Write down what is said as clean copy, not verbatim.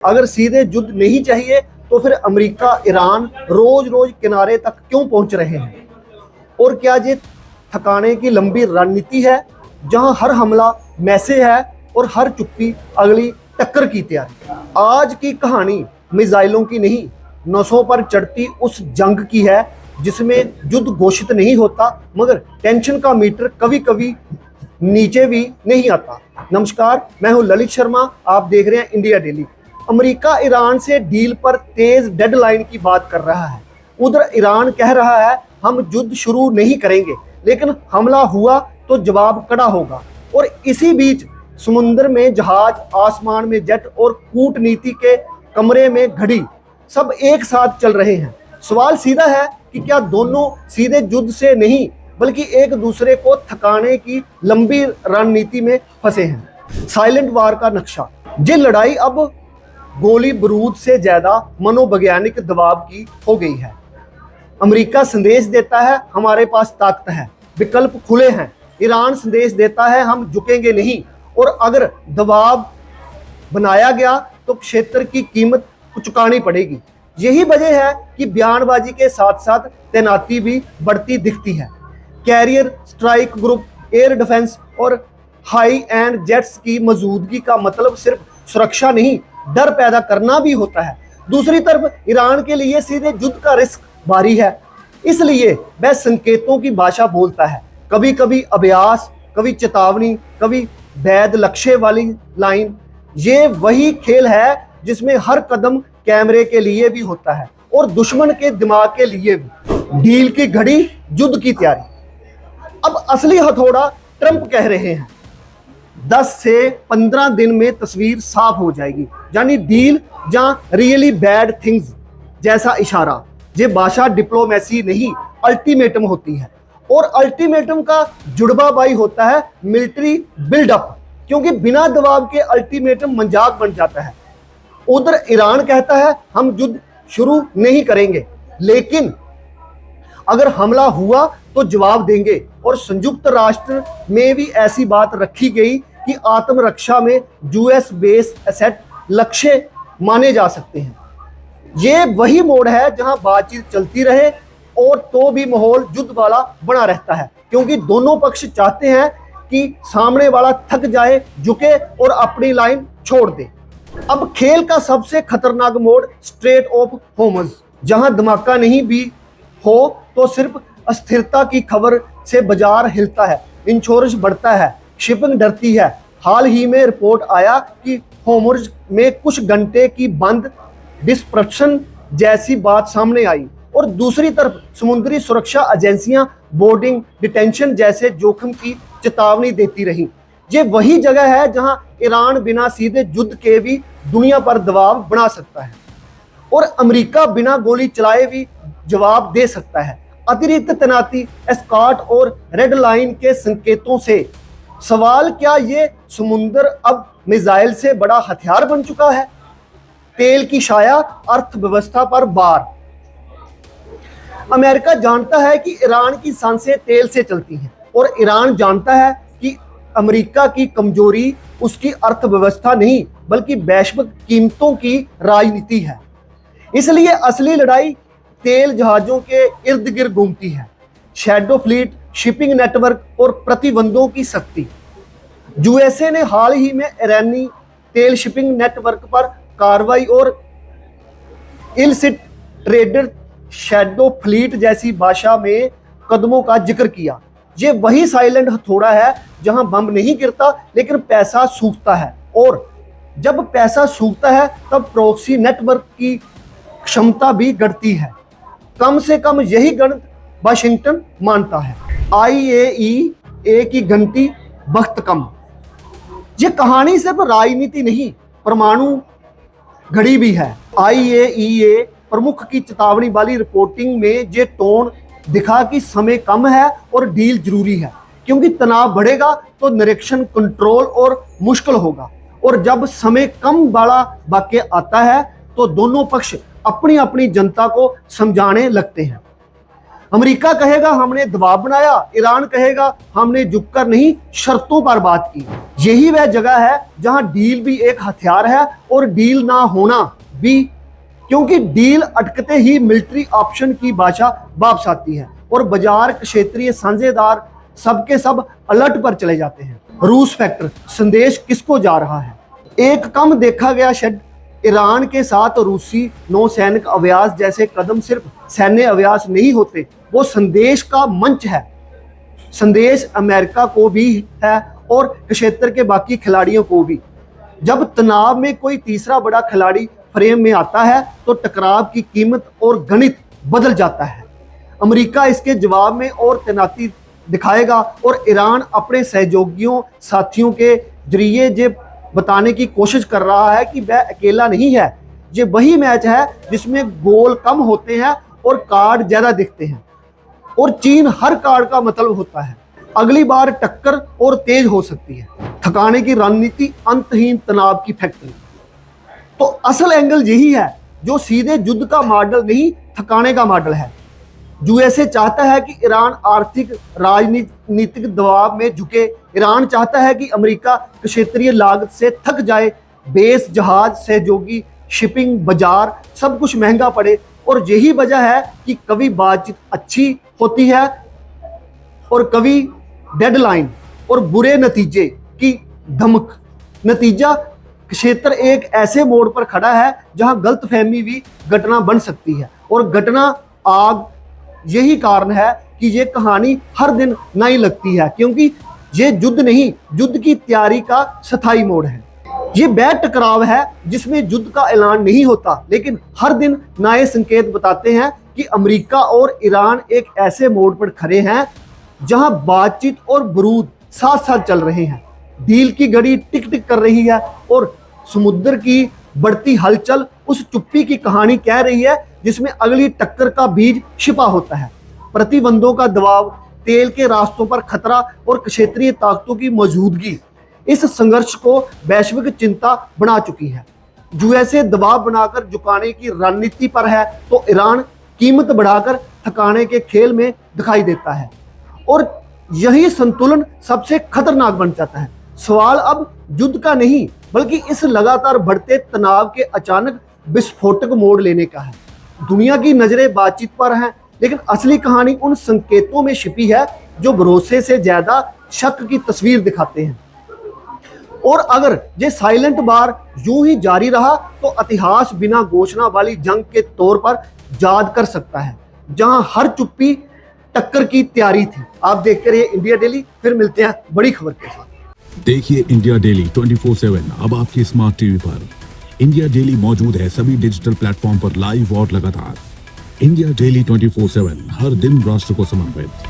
अगर सीधे युद्ध नहीं चाहिए तो फिर अमेरिका ईरान रोज रोज किनारे तक क्यों पहुंच रहे हैं? और क्या ये थकाने की लंबी रणनीति है जहां हर हमला मैसेज है और हर चुप्पी अगली टक्कर की तैयारी? आज की कहानी मिसाइलों की नहीं, नसों पर चढ़ती उस जंग की है जिसमें युद्ध घोषित नहीं होता मगर टेंशन का मीटर कभी कभी नीचे भी नहीं आता। नमस्कार, मैं हूं ललित शर्मा, आप देख रहे हैं इंडिया डेली। अमेरिका ईरान से डील पर तेज डेडलाइन की बात कर रहा है। उधर ईरान कह रहा है हम युद्ध शुरू नहीं करेंगे, लेकिन हमला हुआ तो जवाब कड़ा होगा। और इसी बीच समुद्र में जहाज, आसमान में जेट और कूटनीति के कमरे में घड़ी सब एक साथ चल रहे हैं। सवाल सीधा है कि क्या दोनों सीधे युद्ध से नहीं बल्कि एक दूसरे को थकाने की लंबी रणनीति में फंसे हैं? साइलेंट वार का नक्शा। ये लड़ाई अब गोली बारूद से ज्यादा मनोवैज्ञानिक दबाव की हो गई है। अमेरिका संदेश देता है हमारे पास ताकत है, विकल्प खुले हैं। ईरान संदेश देता है हम झुकेंगे नहीं, और अगर दबाव बनाया गया तो क्षेत्र की कीमत चुकानी पड़ेगी। यही वजह है कि बयानबाजी के साथ साथ तैनाती भी बढ़ती दिखती है। Carrier strike group, air defence और हाई एंड जेट्स की मौजूदगी का मतलब सिर्फ सुरक्षा नहीं, डर पैदा करना भी होता है। दूसरी तरफ ईरान के लिए सीधे युद्ध का रिस्क भारी है, इसलिए वह संकेतों की भाषा बोलता है। कभी कभी अभ्यास, कभी चेतावनी, कभी वैध लक्ष्य वाली लाइन। ये वही खेल है जिसमें हर कदम कैमरे के लिए भी होता है और दुश्मन के दिमाग के लिए भी। डील की घड़ी, युद्ध की तैयारी। अब असली हथौड़ा ट्रंप कह रहे हैं 10 से 15 दिन में तस्वीर साफ हो जाएगी, यानी डील जहां रियली बैड थिंग्स जैसा इशारा। ये भाषा डिप्लोमेसी नहीं, अल्टीमेटम होती है। और अल्टीमेटम का जुड़वाबाई होता है मिलिट्री बिल्डअप, क्योंकि बिना दबाव के अल्टीमेटम मजाक बन जाता है। उधर ईरान कहता है हम युद्ध शुरू नहीं करेंगे, लेकिन अगर हमला हुआ तो जवाब देंगे। और संयुक्त राष्ट्र में भी ऐसी बात रखी गई कि आत्मरक्षा में यूएस बेस एसेट लक्ष्य माने जा सकते हैं। ये वही मोड़ है जहां बातचीत चलती रहे और तो भी माहौल युद्ध वाला बना रहता है, क्योंकि दोनों पक्ष चाहते हैं कि सामने वाला थक जाए, झुके और अपनी लाइन छोड़ दे। अब खेल का सबसे खतरनाक मोड़ स्ट्रेट ऑफ होर्मुज, जहां धमाका नहीं भी हो तो सिर्फ अस्थिरता की खबर से बाजार हिलता है, इंश्योरेंस बढ़ता है, शिपिंग डरती है। हाल ही में रिपोर्ट आया कि होर्मुज में कुछ घंटे की बंद डिस्ट्रप्शन जैसी बात सामने आई। और दूसरी तरफ समुद्री सुरक्षा एजेंसियां बोर्डिंग डिटेंशन जैसे जोखिम की चेतावनी देती रही। ये वही जगह है जहां ईरान बिना सीधे युद्ध के भी दुनिया पर दबाव बना सकता है और अमेरिका बिना गोली चलाए भी जवाब दे सकता है। अतिरिक्त तैनाती, एस्कॉर्ट और रेड लाइन के संकेतों से सवाल, क्या ये समुद्र अब मिसाइल से बड़ा हथियार बन चुका है? तेल की छाया, अर्थव्यवस्था पर बार। अमेरिका जानता है कि ईरान की सांसें तेल से चलती हैं और ईरान जानता है कि अमेरिका की कमजोरी उसकी अर्थव्यवस्था नहीं बल्कि वैश्विक कीमतों की राजनीति है। इसलिए असली लड़ाई तेल जहाजों के इर्द गिर्द घूमती है। शैडो फ्लीट, शिपिंग नेटवर्क और प्रतिबंधों की सख्ती। यूएसए ने हाल ही में ईरानी तेल शिपिंग नेटवर्क पर कार्रवाई और इलसिट ट्रेडर शैडो फ्लीट जैसी भाषा में कदमों का जिक्र किया। ये वही साइलेंट हथौड़ा है जहां बम नहीं गिरता लेकिन पैसा सूखता है, और जब पैसा सूखता है तब प्रॉक्सी नेटवर्क की क्षमता भी घटती है। कम से कम यही गणित वाशिंगटन मानता है। IAEA की घंटी वक्त कम। ये कहानी सिर्फ राजनीति नहीं, परमाणु घड़ी भी है। IAEA प्रमुख की चेतावनी वाली रिपोर्टिंग में ये टोन दिखा कि समय कम है और डील जरूरी है, क्योंकि तनाव बढ़ेगा तो निरीक्षण, कंट्रोल और मुश्किल होगा। और जब समय कम वाला वाक्य आता है तो दोनों पक्ष अपनी अपनी जनता को समझाने लगते हैं। अमेरिका कहेगा हमने दबाव बनाया, ईरान कहेगा हमने झुककर नहीं शर्तों पर बात की। यही वह जगह है जहां डील भी एक हथियार है और डील ना होना भी, क्योंकि डील अटकते ही मिलिट्री ऑप्शन की भाषा वापस आती है और बाजार क्षेत्रीय साझेदार सबके सब अलर्ट पर चले जाते हैं। रूस फैक्टर, संदेश किसको जा रहा है? एक कम देखा गया शेड, ईरान के साथ रूसी नौसैनिक अभ्यास जैसे कदम सिर्फ सैन्य अभ्यास नहीं होते, वो संदेश का मंच है। संदेश अमेरिका को भी है और क्षेत्र के बाकी खिलाड़ियों को भी। जब तनाव में कोई तीसरा बड़ा खिलाड़ी फ्रेम में आता है तो टकराव की कीमत और गणित बदल जाता है। अमेरिका इसके जवाब में और तैनाती दिखाएगा और ईरान अपने सहयोगियों साथियों के जरिए ये बताने की कोशिश कर रहा है कि वह अकेला नहीं है। ये वही मैच है जिसमें गोल कम होते हैं और कार्ड ज्यादा दिखते हैं और चीन हर कार्ड का मतलब होता है। अगली बार टक्कर और तेज हो सकती है। थकाने की रणनीति, अंतहीन तनाव की फैक्ट्री। तो असल एंगल यही है जो सीधे युद्ध का मॉडल नहीं, थकाने का मॉडल है। यूएसए चाहता है कि ईरान आर्थिक राजनीतिक दबाव में झुके। ईरान चाहता है कि अमेरिका क्षेत्रीय लागत से थक जाए। बेस, जहाज, सहयोगी, शिपिंग, बाजार सब कुछ महंगा पड़े। और यही वजह है कि कभी बातचीत अच्छी होती है और कभी डेडलाइन और बुरे नतीजे की धमक। नतीजा, क्षेत्र एक ऐसे मोड़ पर खड़ा है जहां गलतफहमी भी घटना बन सकती है और घटना आग। यही कारण है कि ये कहानी हर दिन नई लगती है, क्योंकि ये युद्ध नहीं, युद्ध की तैयारी का स्थायी मोड़ है। ये वह टकराव है जिसमें युद्ध का ऐलान नहीं होता, लेकिन हर दिन नए संकेत बताते हैं कि अमेरिका और ईरान एक ऐसे मोड़ पर खड़े हैं जहां बातचीत और बारूद साथ साथ चल रहे हैं। डील की घड़ी टिक टिक कर रही है और समुद्र की बढ़ती हलचल उस चुप्पी की कहानी कह रही है जिसमें अगली टक्कर का बीज छिपा होता है। प्रतिबंधों का दबाव, तेल के रास्तों पर खतरा और क्षेत्रीय ताकतों की मौजूदगी इस संघर्ष को वैश्विक चिंता बना चुकी है। यूएसए दबाव बनाकर झुकाने की रणनीति पर है तो ईरान कीमत बढ़ाकर थकाने के खेल में दिखाई देता है और यही संतुलन सबसे खतरनाक बन जाता है। सवाल अब युद्ध का नहीं, बल्कि इस लगातार बढ़ते तनाव के अचानक विस्फोटक मोड़ लेने का है। दुनिया की नजरें बातचीत पर हैं, लेकिन असली कहानी उन संकेतों में छिपी है जो भरोसे से ज्यादा शक की तस्वीर दिखाते हैं। और अगर ये साइलेंट वार यूं ही जारी रहा तो इतिहास बिना घोषणा वाली जंग के तौर पर याद कर सकता है, जहां हर चुप्पी टक्कर की तैयारी थी। आप देखते रहिए इंडिया डेली, फिर मिलते हैं बड़ी खबर के साथ। देखिए इंडिया डेली 24/7 अब आपकी स्मार्ट टीवी पर। इंडिया डेली मौजूद है सभी डिजिटल प्लेटफॉर्म पर लाइव और लगातार। इंडिया डेली 24/7 हर दिन राष्ट्र को समर्पित।